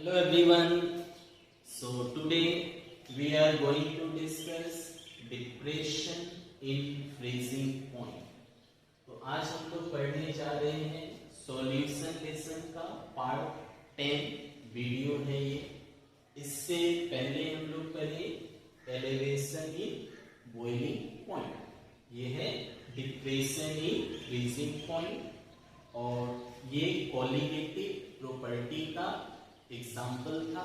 Hello everyone. So today we are going to discuss depression in freezing point. तो आज हम लोग पढ़ने जा रहे हैं सॉल्यूशन लेसन का पार्ट 10 वीडियो है ये। इससे पहले हम लोग पढ़े एलिवेशन इन बॉइलिंग पॉइंट, ये है डिप्रेशन इन फ्रीजिंग पॉइंट और ये कोलिगेटिव प्रॉपर्टी का एग्जाम्पल था।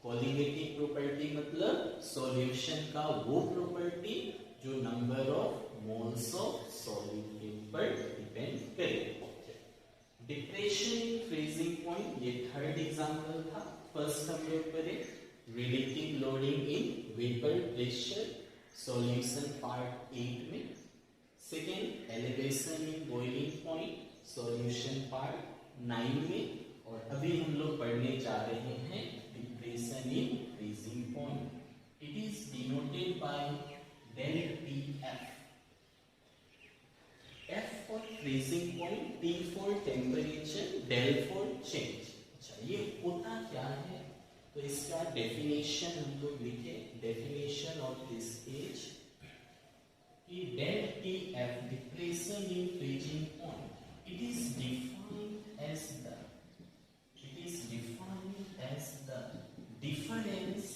कोलिगेटिव प्रॉपर्टी मतलब सॉल्यूशन का वो प्रॉपर्टी जो number of moles of solute के ऊपर डिपेंड करे। डिप्रेशन इन फ्रीजिंग पॉइंट ये थर्ड एग्जाम्पल था। फर्स्ट हम लोग पढ़े relative loading in vapour pressure solution part 8 में। Second elevation in boiling point solution part 9 में। और अभी हम लोग पढ़ने जा रहे हैं depression in freezing point. It is denoted by del T F. F for freezing point, T for temperature, del for change. अच्छा, ये होता क्या है? तो इसका डेफिनेशन हम लोग लिखे। डेफिनेशन ऑफ दिस इज कि del T F depression in freezing point it is defined as the difference.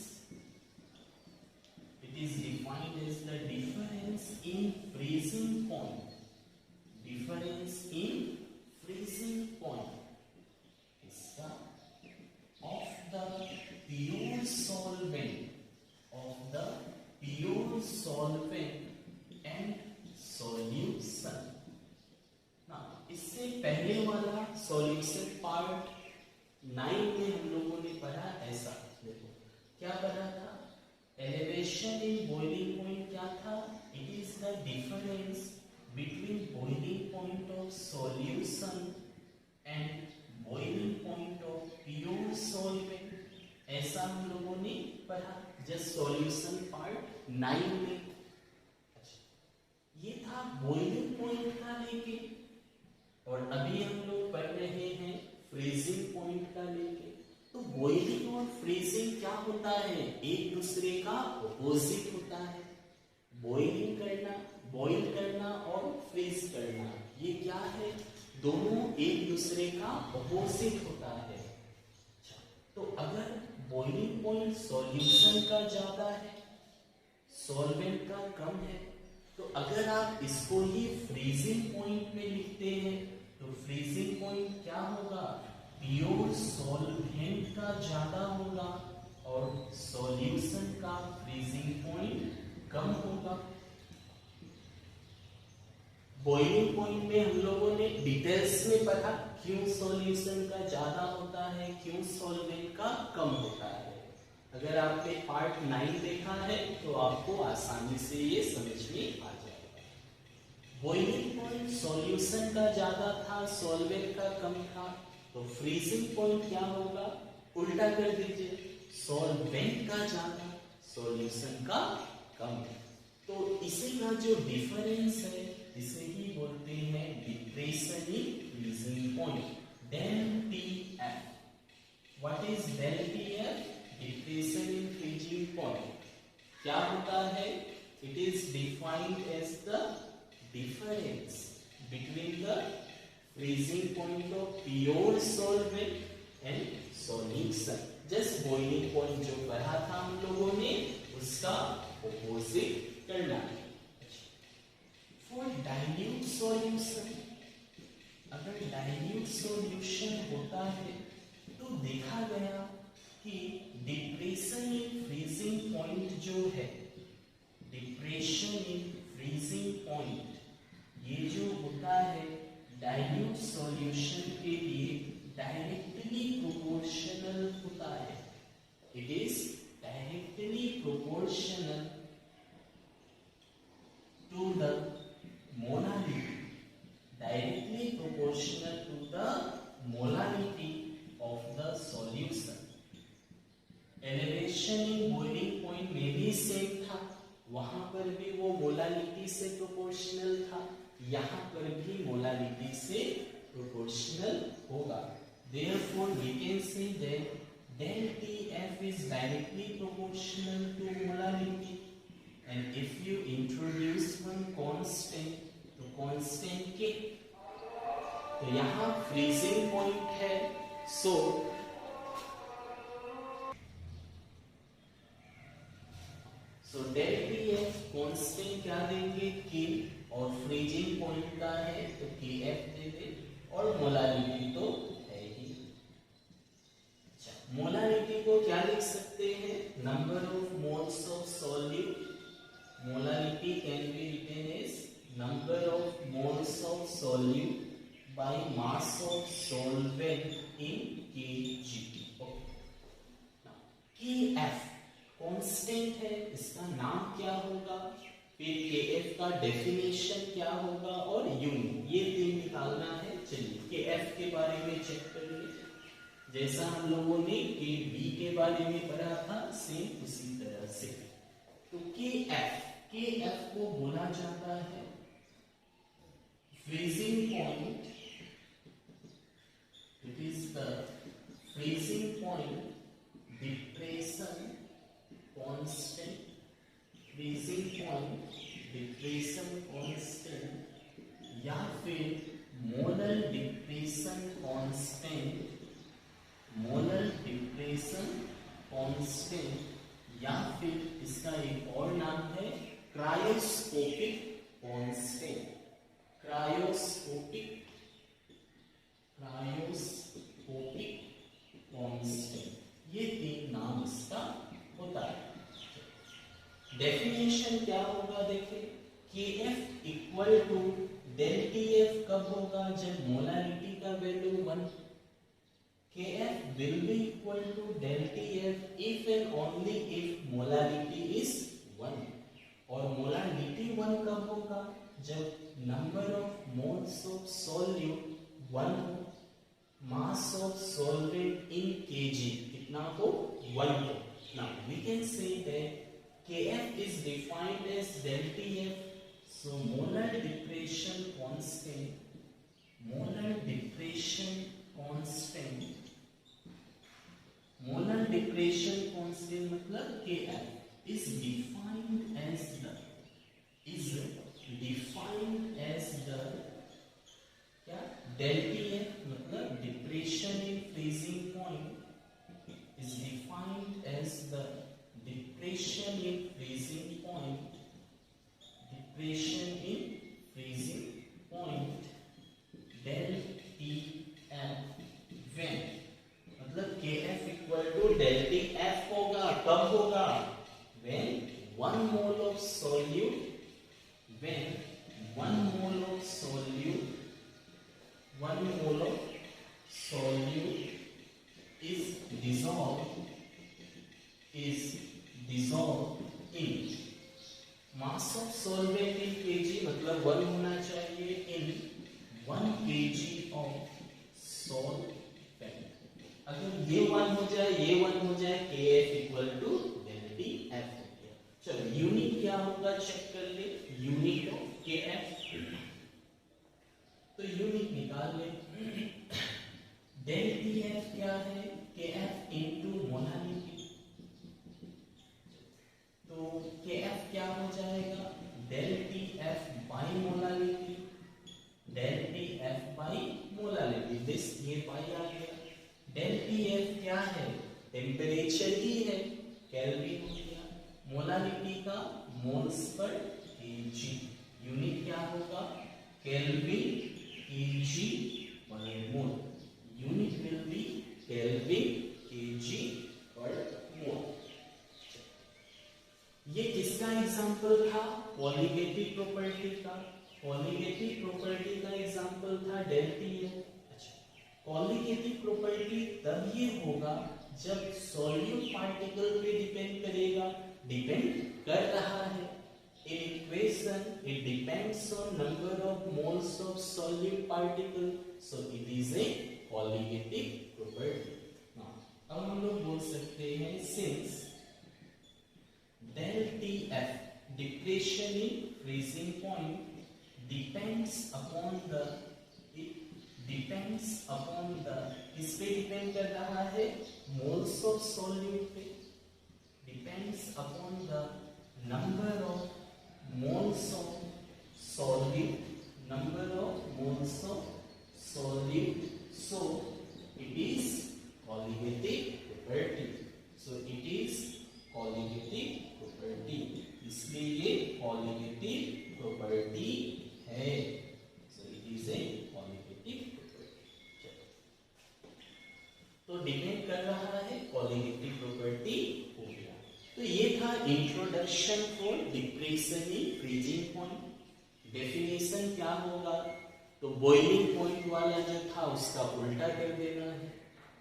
It is defined as the difference in freezing point. Difference in freezing point is the of the pure solvent and solution. Now, इससे पहले वाला solution part 9 में हम लोगों ने पढ़ा ऐसा। देखो क्या पढ़ा था? एलिवेशन इन बॉइलिंग पॉइंट क्या था? It is the difference between boiling point of solution and boiling point of pure solvent. ऐसा हम लोगों ने पढ़ा जस्ट सॉल्यूशन पार्ट 9 में। अच्छा, ये था बॉइलिंग पॉइंट का लेके। और अभी हम लोग पढ़ रहे हैं फ्रीजिंग पॉइंट का लेके। तो बॉइलिंग और फ्रीजिंग क्या होता है? एक दूसरे का अपोजिट होता है। बॉइलिंग करना, बॉइल करना और फ्रीज करना, ये क्या है? दोनों एक दूसरे का अपोजिट होता है। अच्छा, तो अगर बॉइलिंग पॉइंट सॉल्यूशन का ज्यादा है, सॉल्वेंट का कम है, तो अगर आप इसको ही फ्रीजिंग पॉइंट में लिखते हैं तो फ्रीजिंग पॉइंट क्या होगा? प्योर सॉल्वेंट का ज्यादा होगा और सॉल्यूशन का फ्रीजिंग पॉइंट कम होगा। बॉइलिंग पॉइंट में हम लोगों ने डिटेल्स में पढ़ा क्यों सॉल्यूशन का ज्यादा होता है, क्यों सॉल्वेंट का कम होता है। अगर आपने पार्ट 9 देखा है तो आपको आसानी से ये समझ में आ जाएगा। बॉइलिंग पॉइंट सॉल्यूशन का ज्यादा था, सॉल्वेंट का कम था, तो फ्रीजिंग पॉइंट क्या होगा? उल्टा कर दीजिए, सॉल्वेंट का ज्यादा, सॉल्यूशन का कम। तो इसी का जो डिफरेंस है इसे ही बोलते हैं depression in freezing point. Del T F. What is del T F? Depression in freezing point क्या होता है? It is defined as the difference between the freezing point of pure solvent and solution। just boiling point जो पढ़ा था हम लोगों ने उसका opposite करना है। for dilute solution, अगर dilute solution होता है तो देखा गया कि डिप्रेशन इन फ्रीजिंग पॉइंट जो है, डिप्रेशन इन फ्रीजिंग पॉइंट ये जो होता है डाइल्यूट सॉल्यूशन के लिए डायरेक्टली प्रोपोर्शनल होता है। It is directly proportional to the molarity, directly proportional to the molarity of the solution. Elevation in boiling point में भी सेम था, वहां पर भी वो मोलारिटी से प्रोपोर्शनल था, यहां पर भी मोलारिटी से प्रोपोर्शनल होगा। Therefore we can say that Del TF is directly proportional to molality, and if you introduce one constant, तो constant K, तो यहाँ freezing point है, so del TF constant क्या देंगे K, और freezing point का है तो KF दे दे, और मोलारिटी तो है ही। मोलारिटी को क्या लिख सकते हैं? Number of moles of solute. Molarity can be written as number of moles of solute by mass of solvent in KG. KF constant है, इसका नाम क्या होगा, फिर केएफ का डेफिनेशन क्या होगा, और यूनिट, ये तीन निकालना है। चलिए केएफ के बारे में चेक कर ले, जैसा हम लोगों ने के बी के बारे में पढ़ा था, सेम उसी तरह से। तो केएफ को बोला जाता है freezing point. It is the freezing point depression constant, freezing point depression constant, या फिर molar depression constant, molar depression constant, या फिर इसका एक और नाम है क्रायोस्कोपिक कांस्टेंट। क्रायोस्कोपिक कांस्टेंट, ये तीन नाम इसका होता है। डेफिनेशन क्या होगा देखिए, KF equal to del TF कब होगा, जब मोलारिटी का value 1। KF will be equal to del TF if and only if molarity is 1, और molarity 1 कब होगा, जब number of moles of solute 1 हो, mass of solvent in kg कितना हो, 1 हो। Now we can say that KF is defined as del TF, so molar depression constant, molar depression constant मतलब KF is defined as the क्या, del TF मतलब depression in freezing point is defined as the depression in freezing point, depression in freezing point del TF when, मतलब KF equal to del TF होगा, कब होगा, when 1 mole of solute, when 1 mole of solute is dissolved in mass of solvent in kg, मतलब 1 होना चाहिए in 1 kg of solvent। अगर ये 1 हो जाए, ये 1 हो जाए, KF equal to del TF हो गया। चलो यूनिट क्या होगा चेक कर ले, यूनिट ऑफ KF, तो यूनिट निकाल ले। del TF क्या है, KF इनटू मोलारिटी, तो KF क्या हो जाएगा, del TF by molarity, del TF by molarity, this ये पाई आ गया। del TF क्या है, टेम्परेचर ही है, केल्विन हो गया, मोलारिटी का मोल्स पर केजी, यूनिट क्या होगा, kelvin KG per mole, unit will be kelvin KG per mole. ये किसका एग्जांपल था, कॉलिगेटिव प्रॉपर्टी का, कॉलिगेटिव प्रॉपर्टी का एग्जांपल था del TF। अच्छा, कॉलिगेटिव प्रॉपर्टी तब ये होगा जब सॉल्यूट पार्टिकल पे डिपेंड करेगा, डिपेंड कर रहा है। In equation it depends on number of moles of solute particle, so it is a colligative property। now अब हम लोग बोल सकते हैं since del TF depression in freezing point depends upon the depends upon the, किस पे depend कर रहा है, मोल्स ऑफ सॉल्यूट पे, depends upon the number of moles of solute, number of moles of solute, so it is colligative property, so it is colligative property, इसलिए ये colligative property है, so it is a colligative property। तो depend कर रहा है, colligative property हो गया। तो ये था introduction for depression in freezing point. Definition क्या होगा, तो बॉइलिंग पॉइंट वाला जो था उसका उल्टा कर देना है।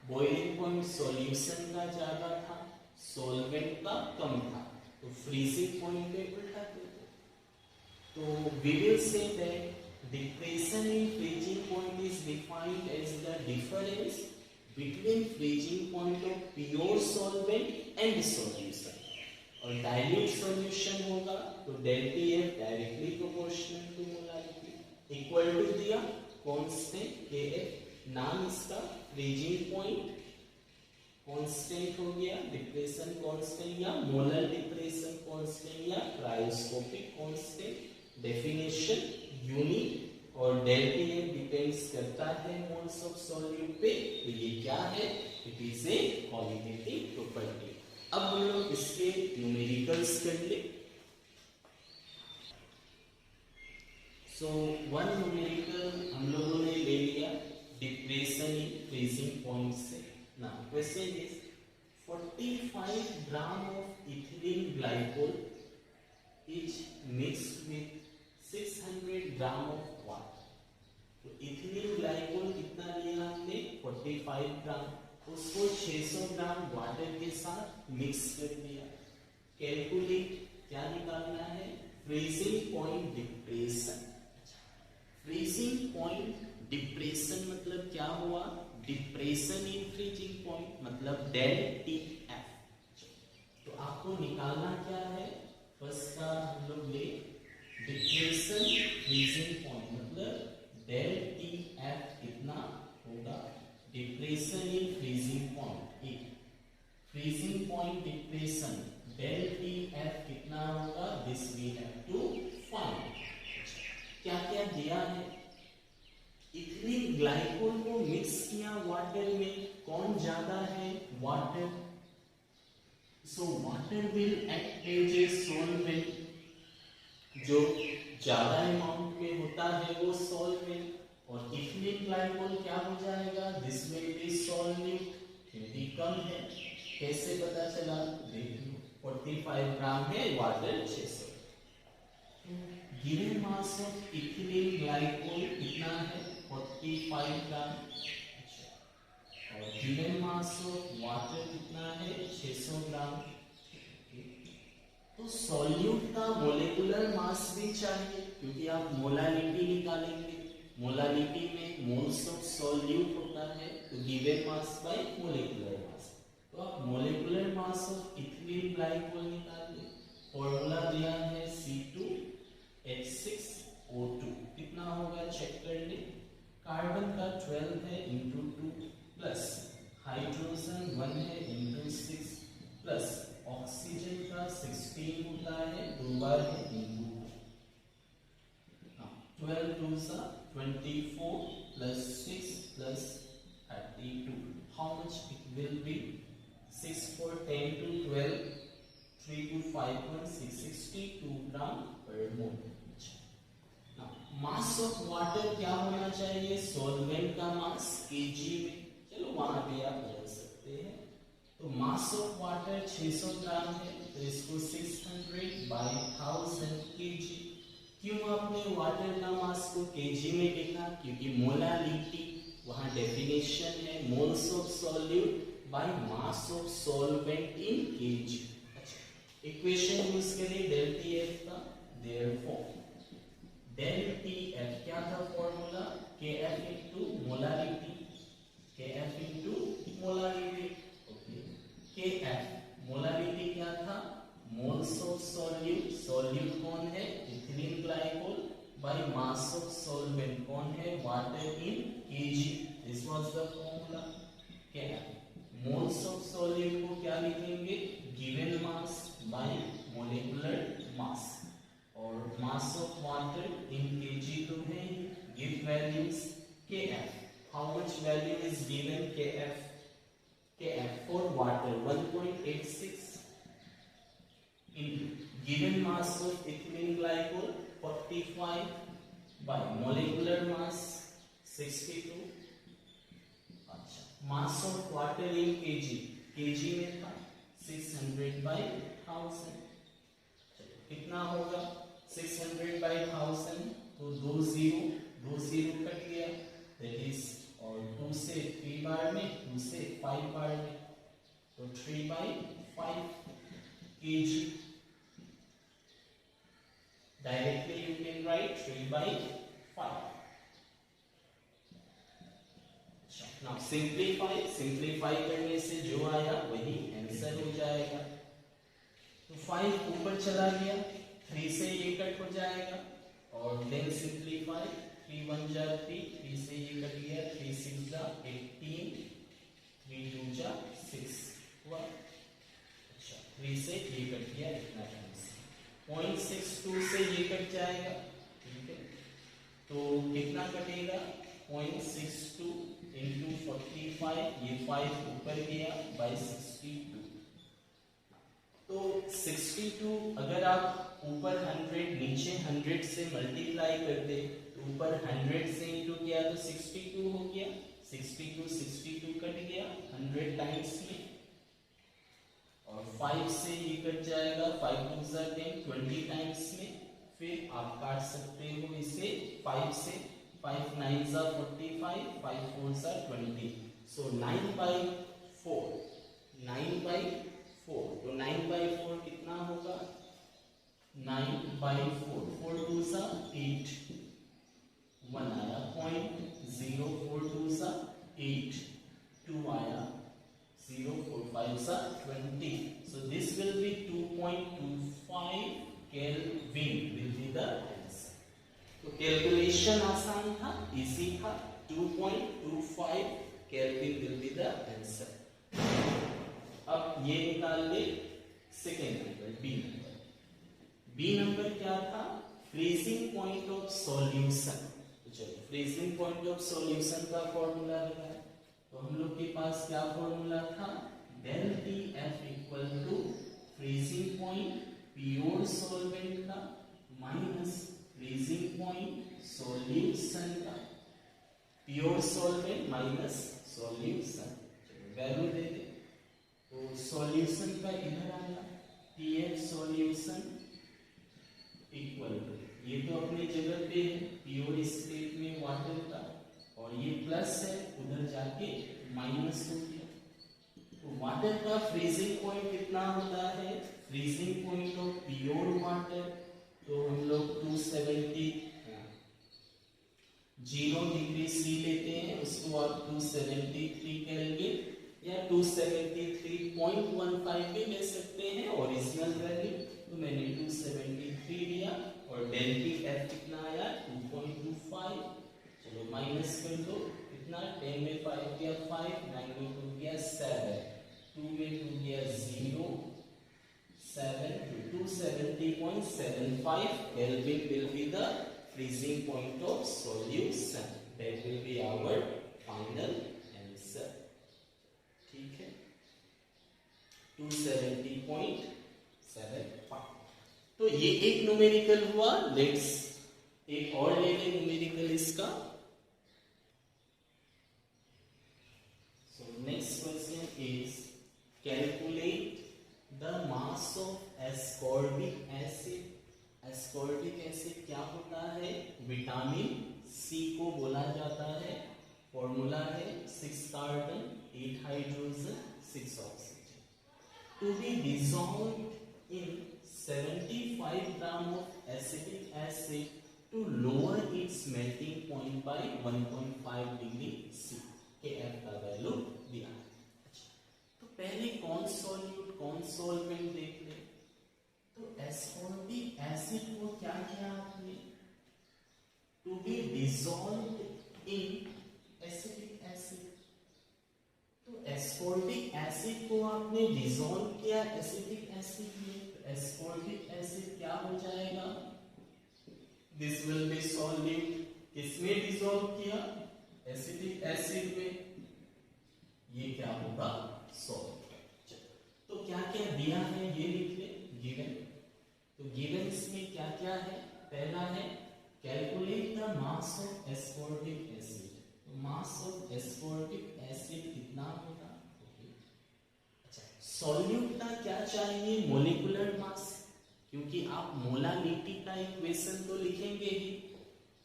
बॉइलिंग पॉइंट सॉल्यूशन का ज्यादा था, सॉल्वेंट का कम था, तो फ्रीजिंग पॉइंट पे उल्टा कर दो। तो we will say that depression in freezing point is defined as the difference between freezing point of pure solvent and solution. और डाइल्यूट सॉल्यूशन होगा तो delta F directly proportional to molarity equal to दिया constant Kf, नाम इसका freezing point constant हो गया, depression constant या molar depression constant या क्रायोस्कोपिक कांस्टेंट, डेफिनेशन यूनिट, और डेल्टा एफ डिपेंड्स करता है मोल्स ऑफ सॉल्यूट पे, तो ये क्या है, it is a colligative property. अब हम लोग इसके न्यूमेरिकल्स कर ले। सो वन न्यूमेरिकल हम लोगों ने ले लिया डिप्रेशन इन फ्रीजिंग पॉइंट से। Now question is 45 gram of ethylene glycol is mixed with 600 gram of water. तो इथिलीन ग्लाइकोल कितना लिया हमने, 45 ग्राम, उसको 600 ग्राम वाटर के साथ मिक्स कर दिया। कैलकुलेट, क्या निकालना है, freezing point depression. Freezing point depression मतलब क्या हुआ, डिप्रेशन इन फ्रीजिंग पॉइंट मतलब डेल टी एफ। तो आपको निकालना क्या है, फर्स्ट का हम लोग ले डिप्रेशन फ्रीजिंग पॉइंट मतलब डेल टी एफ कितना होगा, depression in freezing point, freezing point depression del T F कितना होगा, this we have to find. क्या क्या दिया है, इथिलीन ग्लाइकोल को मिक्स किया वाटर में, कौन ज्यादा है, water, so water will act as a solvent, जो ज्यादा अमाउंट में होता है वो सॉल्वेंट, और इथिलीन ग्लाइकोल क्या हो जाएगा, दिस विल बी सॉल्यूट, क्योंकि कम है। कैसे पता चला, देख लो 45 ग्राम है, water 600। Given mass of ethylene glycol कितना है, 45 ग्राम, और गिवन मास ऑफ वाटर कितना है, 600 ग्राम। तो सॉल्यूट का मोलेकुलर मास भी चाहिए, क्योंकि आप मोलारिटी निकालेंगे, मोलारिटी में मोल्स ऑफ सॉल्यूट होता है, तो given mass by molecular mass. तो आप molecular mass of ethylene glycol निकालिए, फॉर्मूला दिया है C2H6O2, कितना होगा चेक कर ले, कार्बन का 12 है इंटू 2 प्लस हाइड्रोजन 1 है इंटू 6 प्लस ऑक्सीजन का 16 होता है, 2 बार है इंटू 12 2 सा 24 plus 6 plus 32, how much it will be, 6 4 10 to 12, 3 to 5 1 662 ग्राम पर मोल। मास ऑफ वाटर क्या होना चाहिए, सॉल्वेंट का मास केजी में, चलो वहां पे आप बदल सकते हैं। तो मास ऑफ वाटर 600 ग्राम है, तो इसको 600 बाय 1000 केजी। क्यों आपने वाटर का मास को केजी में लिखा, क्योंकि मोलारिटी वहां डेफिनेशन है moles of solute by mass of solvent in KG. अच्छा, इक्वेशन यूज करें डेल टी एफ का, देयरफॉर डेल टी एफ क्या था फॉर्मूला, के एफ इंटू मोलारिटी, के एफ इंटू मोलारिटी, ओके, के एफ मोलारिटी क्या था, मोल्स ऑफ सॉल्यूट, सॉल्यूट कौन है, ethylene glycol, bye mass of solvent कौन है, water in kg. This was the formula. क्या moles of solute को क्या लिखेंगे, given mass by molecular mass, और mass of water in kg तो है, give values kf. How much value is given kf? kf for water 1.86 into given mass of ethylene glycol 45 by molecular mass 62. अच्छा, mass of water in kg, kg में था 600 by 1000. कितना होगा 600 by 1000, तो 2 0 cut गया, that is, और 2 से 3 बार में, 2 से 5 बार में, तो 3 by 5 kg. Directly you can write 3 by 5. Now simplify करने से जो आया वही आंसर हो जाएगा. तो 5 ऊपर चला गया, 3 से ये कट हो जाएगा, और then simplify, 3 1 जा 3, 3 से ये कट गया, 3 6 जा 18, 3 2 जा 6 हुआ. अच्छा, 3 से ये कट गया, इतना आंसर. 0.62 से ये कट जाएगा, ठीक है, तो कितना कटेगा 0.62 into 45, ये 5 ऊपर गया by 62. तो 62 अगर आप ऊपर 100 नीचे 100 से मल्टीप्लाई कर दे, तो ऊपर 100 से इंटू किया तो 62 हो गया, 62 कट गया 100 टाइम्स में, और 5 से ये कट जाएगा, 5 2 10 20 टाइम्स में. फिर आप काट सकते हो इसे 5 से, 5 9 45, 5 4 20, सो 9 by 4, 9 by 4, तो 9 by 4 कितना होगा, 9 by 4, 4 2 8, 1 आया 0.042 8, 2 आया 0.45 20, so this will be 2.25 Kelvin will be the answer. तो कैलकुलेशन आसान था, इजी था, 2.25 Kelvin will be the answer. अब ये निकाल ले सेकेंड नंबर, बी नंबर क्या था, फ्रीजिंग पॉइंट ऑफ सॉल्यूशन. तो चलो फ्रीजिंग पॉइंट ऑफ सॉल्यूशन का फॉर्मूला लगाए. तो हम लोग के पास क्या फॉर्मूला था, del T F equal to freezing point pure solvent का माइनस फ्रीजिंग पॉइंट सॉल्यूशन का, pure solvent minus solution. Value दे दे, तो सॉल्यूशन का इधर आया टीएफ सॉल्यूशन इक्वल टू, ये तो अपनी जगह पे है प्योर स्टेट में वाटर का, और ये प्लस है उधर जाके माइनस हो गया. तो वाटर का फ्रीजिंग पॉइंट कितना होता है, freezing point of pure water, तो हम लोग 270 0 डिग्री सी लेते हैं, उसको आप 273 केल्विन या 273.15 भी ले सकते हैं ओरिजिनल वैल्यू. तो मैंने 273 लिया, और डेल टी एफ कितना आया 2.25. चलो माइनस कर दो, कितना 10 में 5 गया 5, 9 में 2 गया 7, 2 में 2 गया 0, 7 to 270.75 Kelvin will be the freezing point of solution. That will be our final answer. ठीक है, 270.75. तो ये एक न्यूमेरिकल हुआ. लेट्स एक और ले लें न्यूमेरिकल इसका. So next question is calculate the mass of ascorbic acid. ascorbic acid क्या होता है, विटामिन सी को बोला जाता है. फॉर्मूला है 6 carbon 8 hydrogen 6 oxygen. To be dissolved in 75 gram of acetic acid to lower its melting point by 1.5 degree C. K F का value दिया. तो पहले कौन सॉल्यूट कौन सॉल्वेंट देख ले. तो एस्कॉर्बिक एसिड को क्या किया आपने, to be dissolved in acetic acid. तो एस्कॉर्बिक एसिड को आपने डिसॉल्व किया एसिटिक एसिड में, तो एस्कॉर्बिक एसिड क्या हो जाएगा, दिस विल बी सॉल्यूट। किसमें डिसॉल्व किया, एसिटिक एसिड में, ये क्या होगा, सॉल्व। तो क्या क्या दिया है ये लिख ले, गिवन। तो गिवन इसमें क्या क्या है, पहला है calculate the mass of ascorbic acid. तो मास ऑफ एस्कॉर्बिक एसिड कितना होगा, अच्छा सॉल्यूट का क्या चाहिए, मोलिकुलर मास, क्योंकि आप मोलालिटी का इक्वेशन तो लिखेंगे ही,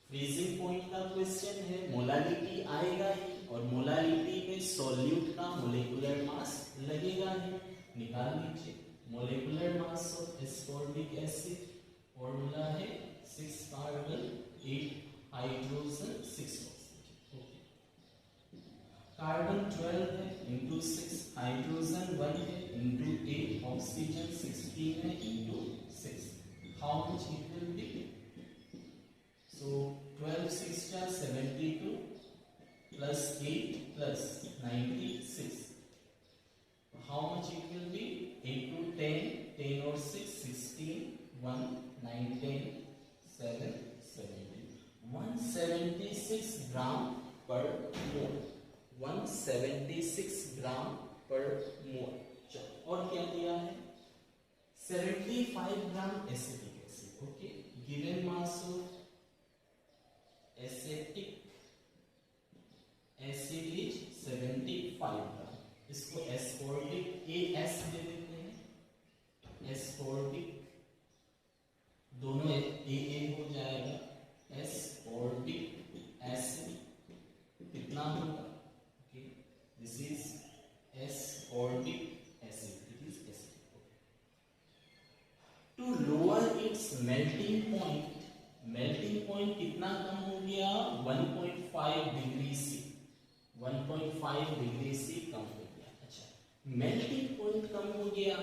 फ्रीजिंग पॉइंट का क्वेश्चन है, मोलालिटी आएगा ही, और मोलालिटी में सॉल्यूट का मोलिकुलर मास लगेगा ही। निकाल लीजिए molecular mass of ascorbic acid, formula है 6 कार्बन 8 हाइड्रोजन 6 ऑक्सीजन। कार्बन 12 है इंटू 6, हाइड्रोजन 1 है इंटू 8, ऑक्सीजन 16 है into 6। How much it will be, so 12 6 are 72 plus 8 plus 96. How much it will be, 8 to 10, 10 or 6, 16, 1, 9, 10, 7, 17. 176 gram per mole, 176 gram per mole। चलो और क्या दिया है, 75 gram acetic acid. Okay, given mass of acetic acid is 75 gram. इसको ascorbic as दे देते हैं, ascorbic दोनों ए हो जाएगा, एस्कॉर्बिक एसिड कितना होगा, okay this is ascorbic acid, it is acid. To lower its melting point, melting point कितना कम हो गया, 1.5 डिग्री सी, 1.5 डिग्री सी कम हो गया। अच्छा मेल्टिंग पॉइंट कम हो गया,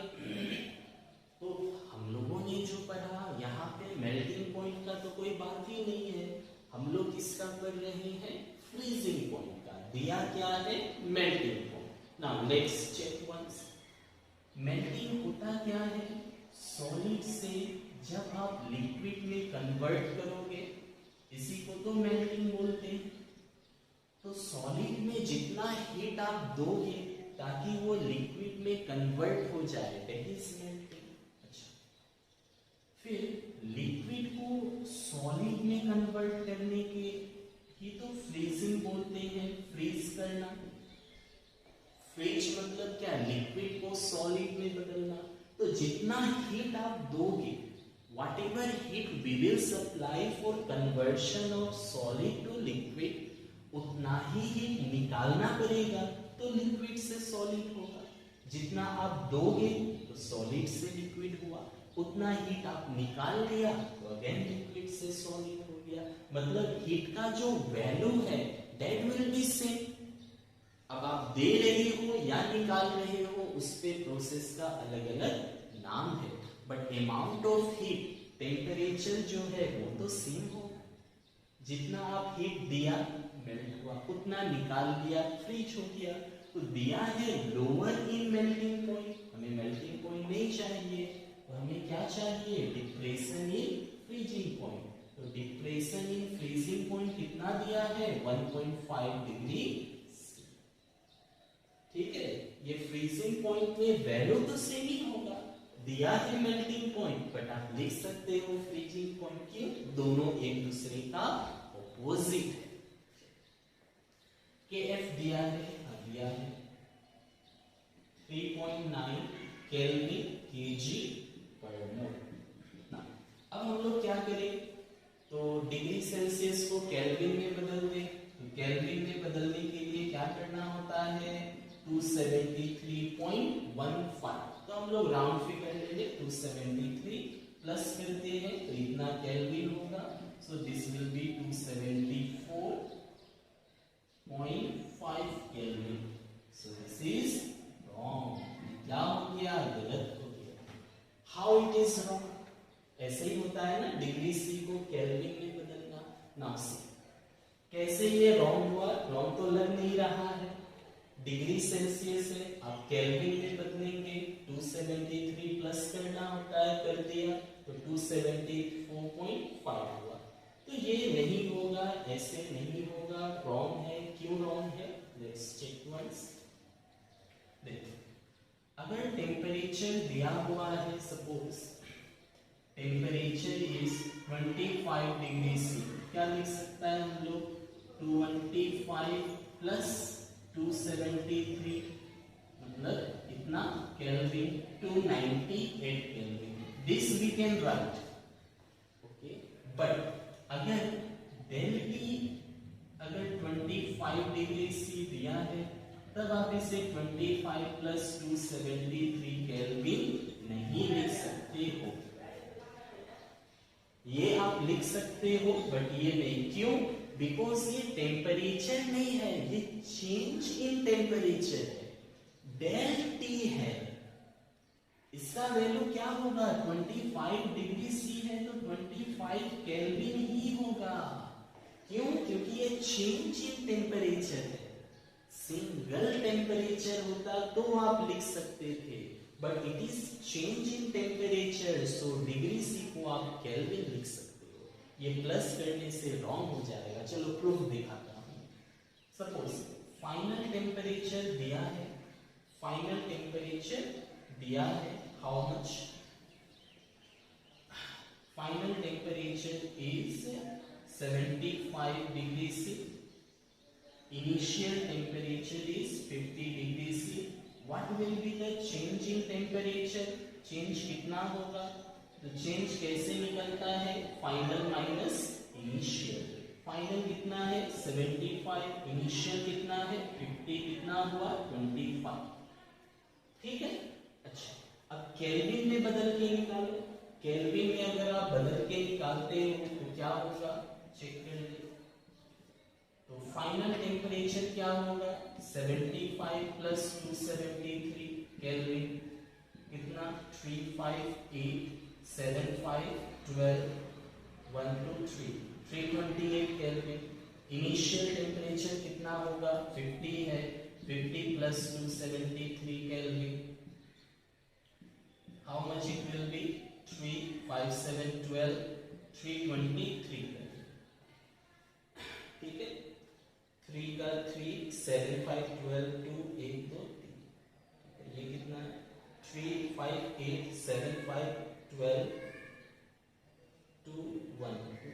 तो हम लोगों ने जो पढ़ा यहाँ पे मेल्टिंग पॉइंट का तो कोई बात ही नहीं है, हम लोग किसका कर रहे हैं, फ्रीजिंग पॉइंट का। दिया क्या है, melting point. Now let's check once, melting होता क्या है, सॉलिड से जब आप लिक्विड में कन्वर्ट करोगे, इसी को तो मेल्टिंग बोलते हैं। तो सॉलिड में जितना हीट आप दोगे ताकि वो लिक्विड में कन्वर्ट हो जाए, दैट इज मेल्टिंग। अच्छा फिर लिक्विड को सॉलिड में कन्वर्ट करने के ही तो फ्रीजिंग बोलते हैं, फ्रीज करना। फ्रीज मतलब क्या, लिक्विड को सॉलिड में बदलना। तो जितना हीट आप दोगे, whatever heat we will supply for conversion of solid to liquid, उतना ही हीट निकालना पड़ेगा, तो लिक्विड से सॉलिड होगा। जितना आप दोगे तो सॉलिड से लिक्विड हुआ, उतना हीट आप निकाल लिया तो अगेन लिक्विड से सॉलिड हो गया। मतलब हीट का जो वैल्यू है दैट विल बी सेम। अब आप दे रहे हो या निकाल रहे हो, उस पे प्रोसेस का अलग अलग नाम है, but amount of heat, temperature जो है वो तो सेम होगा। जितना आप हीट दिया मेल्ट हुआ, उतना निकाल दिया फ्रीज हो गया। तो दिया है लोअर इन मेल्टिंग पॉइंट, हमें मेल्टिंग पॉइंट नहीं चाहिए, तो हमें क्या चाहिए, डिप्रेशन इन फ्रीजिंग पॉइंट। तो डिप्रेशन इन फ्रीजिंग पॉइंट कितना दिया है, 1.5 डिग्री। ठीक है, ये फ्रीजिंग पॉइंट में वैल्यू तो सेम ही होगा, दिया है मेल्टिंग पॉइंट, बट आप लिख सकते हो फ्रीजिंग पॉइंट, क्यों, दोनों एक दूसरे का ऑपोजिट है। KF दिया है, दिया है 3.9 केल्विन kg पर मोल। अब हम लोग क्या करें, तो डिग्री सेल्सियस को केल्विन में बदल दें। तो केल्विन में बदलने के लिए क्या करना होता है, 273.15। तो हम लोग राउंड फिगर ले लें, 273 प्लस करते हैं तो इतना केल्विन होगा। So this will be 274.5 kelvin. So this is wrong. क्या हो गया, गलत हो गया। हाउ इट इज रॉन्ग, ऐसे ही होता है ना, डिग्री सी को केल्विन में बदलना। नाउ सी, कैसे ये रॉन्ग हुआ? रॉन्ग तो लग नहीं रहा है, डिग्री सेल्सियस है, आप केल्विन में बदलेंगे, 273 प्लस करना होता है, कर दिया तो 274.5 हुआ। तो ये नहीं होगा, ऐसे नहीं होगा, रॉन्ग है। क्यों रॉन्ग है? Let's check once. देखो, अगर टेम्परेचर दिया हुआ है, suppose temperature is 25 degree C, क्या लिख सकता है हम लोग? 25 प्लस 273 मतलब इतना kelvin, 298 kelvin. This we can write, okay. But अगर डेल टी अगर 25 डिग्री सी दिया है, तब आप इसे 25 प्लस 273 केल्विन नहीं लिख सकते हो। ये आप लिख सकते हो बट ये नहीं। क्यों? बिकॉज ये टेम्परेचर नहीं है, ये चेंज इन टेम्परेचर है, डेल टी है। इसका वैल्यू क्या होगा? 25 डिग्री सी है तो 25 केल्विन ही होगा। क्यों? क्योंकि ये चेंज इन टेम्परेचर है। सिंगल टेम्परेचर होता तो आप लिख सकते थे, but it is change in temperature, so degree C को आप केल्विन लिख सकते हो। ये प्लस करने से रॉन्ग हो जाएगा। चलो प्रूफ दिखाता हूं। सपोज फाइनल टेम्परेचर दिया है, फाइनल टेम्परेचर दिया है, how much? Final temperature is 75 degree C, initial temperature is 50 degree C. What will be the change in temperature? Change कितना होगा? तो चेंज कैसे निकलता है? Final minus initial. फाइनल कितना है? 75, इनिशियल कितना है? 50, कितना हुआ? 25। ठीक है। अच्छा, अब केल्विन में बदल के निकालो। केल्विन में अगर आप बदल के निकालते हो तो क्या होगा? चेक कर लीजिए। तो फाइनल टेम्परेचर क्या होगा? 75 प्लस 273 केल्विन, कितना? 35875 12 1 2 3 328 केल्विन। इनिशियल टेम्परेचर कितना होगा? 50 है, 50 plus 273 kelvin, how much it will be? 35712 323। ठीक है, 3 का 3 7 5 12 2 1 2 3। ये कितना? 3 5 8 7 5 12 2 1 2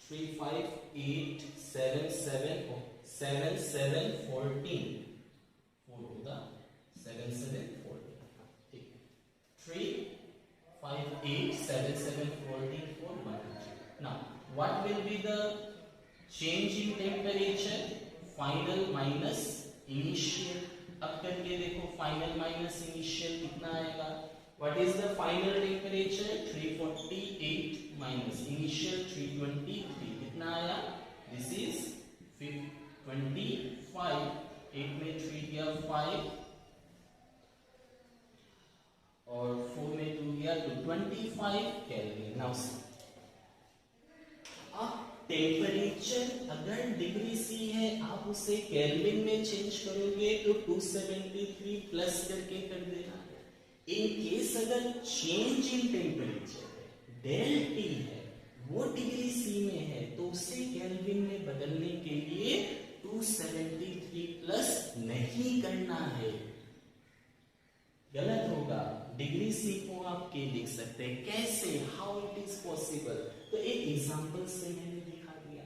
3 5 8 7 7 7 7 14 4 होगा 7 7 14। ठीक, 3 5 8 7 7 14 4 1 2 3। now what will be the change in temperature? final minus initial। अब करके देखो, final minus initial कितना आएगा? what is the final temperature? 348 minus initial 323, कितना आया? this is 25, 8 में 3 गया 5 और 4 में 2 गया तो 25 केल्विन। नाउ अब टेम्परेचर अगर डिग्री सी है, आप उसे केल्विन में चेंज करोगे तो 273 प्लस करके कर देना। इन केस अगर change in temperature del T है, वो डिग्री सी में है, तो उसे केल्विन में बदलने के लिए 273 प्लस नहीं करना है, गलत होगा। डिग्री सी को आप के लिख सकते हैं। कैसे? How it is possible? तो एक एग्जांपल से मैंने दिखा दिया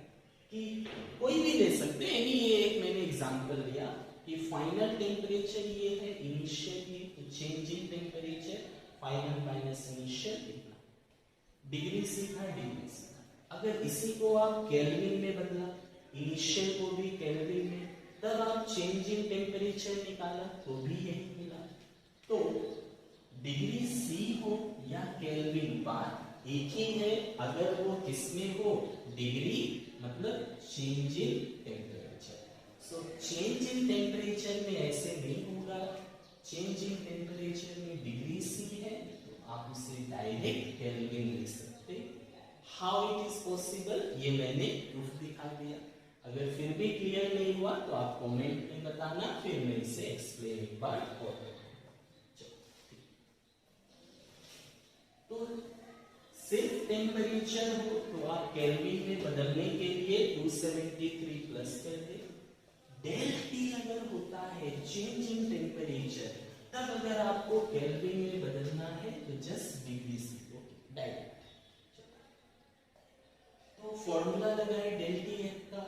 कि कोई भी ले सकते हैं। ये एक मैंने एग्जांपल दिया कि फाइनल टेम्परेचर ये है, इनिशियल ये, तो change in temperature final minus initial कितना? डिग्री सी था, डिग्री सी था। अगर इसी को आप केल्विन में बदला, इनिशियल को भी केल्विन में, तब आप चेंज इन टेम्परेचर निकाला तो भी यही मिला। तो डिग्री सी हो या केल्विन, बात एक ही है। अगर वो किसमें हो? डिग्री मतलब change in temperature. So change in temperature में ऐसे नहीं होगा। चेंज इन टेम्परेचर में डिग्री सी है तो आप उसे डायरेक्ट केल्विन लिख सकते। हाउ इट इज पॉसिबल, ये मैंने प्रूफ दिखा दिया। अगर फिर भी क्लियर नहीं हुआ तो आप कमेंट में बताना, फिर मैं इसे एक्सप्लेन एक बार और तो सिर्फ टेम्परेचर हो तो आप केल्विन में बदलने के लिए 273 प्लस कर दे। डेल टी अगर होता है चेंज इन टेम्परेचर, तब अगर आपको केल्विन में बदलना है तो जस्ट डिग्री सीखोगे डायरेक्ट। तो फॉर्मूला लगाए डेल टी एफ का,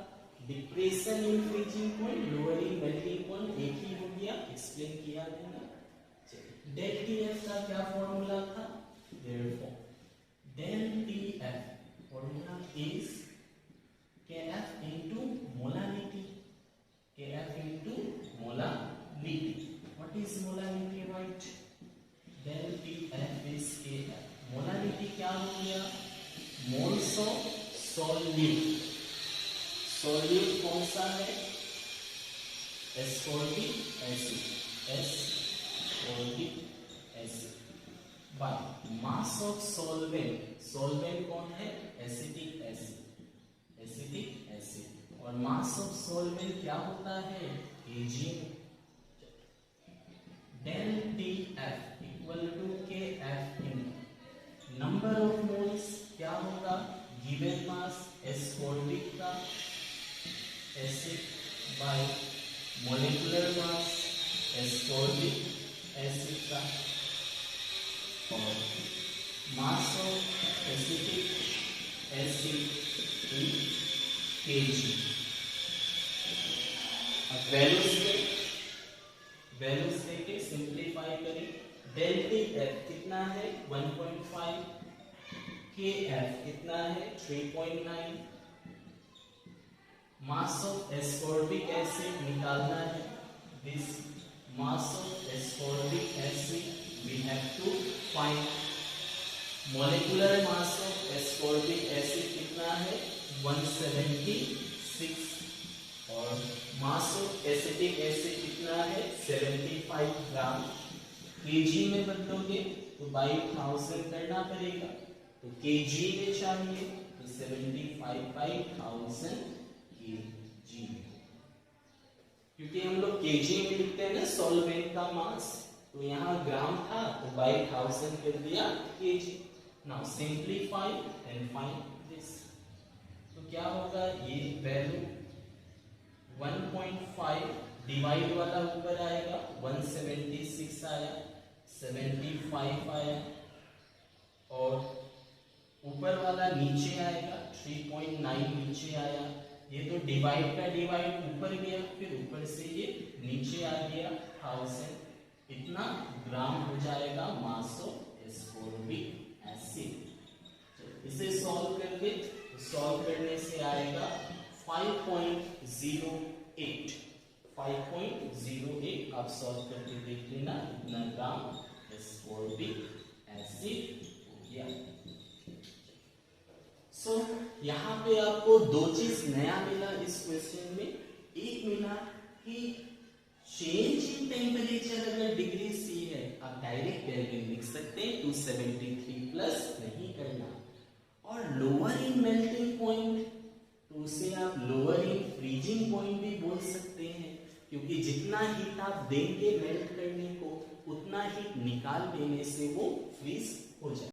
depression in freezing point, lowering melting point एक ही हो गया, एक्सप्लेन किया मैंने। डेल टी एफ का क्या फॉर्मूला था, therefore del TF formula is Kf into molarity. Kf into molarity. What is molarity, right? Del TF is Kf. Molarity क्या हो गया, moles of solute. solute कौन सा है, ascorbic acid. ascorbic acid by mass of solvent. solvent कौन है, acetic acid. Acetic acid और mass of solvent क्या होता है, Kg. del TF equal to Kf in number of moles क्या होगा, गिवन मास एस्कॉर्बिक का acid by molecular mass ascorbic acid का और mass of acetic acid in Kg. अब वैल्यूज लेके सिंप्लीफाई करें। डेल टी एफ कितना है 1.5, Kf कितना है 3.9, मास ऑफ एस्कॉर्बिक एसिड निकालना है, this mass of ascorbic acid we have to find. molecular mass of ascorbic acid कितना है 176 और mass of acetic acid कितना है 75 ग्राम। kg में बदलोगे तो by 1000 करना पड़ेगा, तो kg में चाहिए तो 75 by 1000 kg, क्योंकि हम लोग kg में लिखते हैं ना सॉल्वेंट का मास, तो यहाँ ग्राम था तो बाई 1000 कर दिया kg. Now simplify and find this, तो क्या होगा, ये वैल्यू 1.5 डिवाइड वाला ऊपर आएगा 176 आया, 75 आया और ऊपर वाला नीचे आएगा 3.9 नीचे आया। ये तो डिवाइड का डिवाइड ऊपर गया, फिर ऊपर से ये नीचे आ गया 1000, इतना ग्राम हो जाएगा मास ऑफ एस्कॉर्बिक एसिड। इसे सॉल्व करके, सॉल्व करने से आएगा 5.08, 5.08 आप सॉल्व करके देख लेना, इतना ग्राम एस्कॉर्बिक एसिड हो गया। सो यहाँ पे आपको दो चीज नया मिला इस क्वेश्चन में। एक मिला कि चेंज इन टेम्परेचर अगर डिग्री सी है आप डायरेक्ट केल्विन लिख सकते हैं, 273 प्लस नहीं करना, और लोअर इन मेल्टिंग पॉइंट तो उसे आप लोअर इन फ्रीजिंग पॉइंट भी बोल सकते हैं, क्योंकि जितना हीट आप देंगे मेल्ट करने को उतना हीट निकाल देने से वो फ्रीज हो जाए।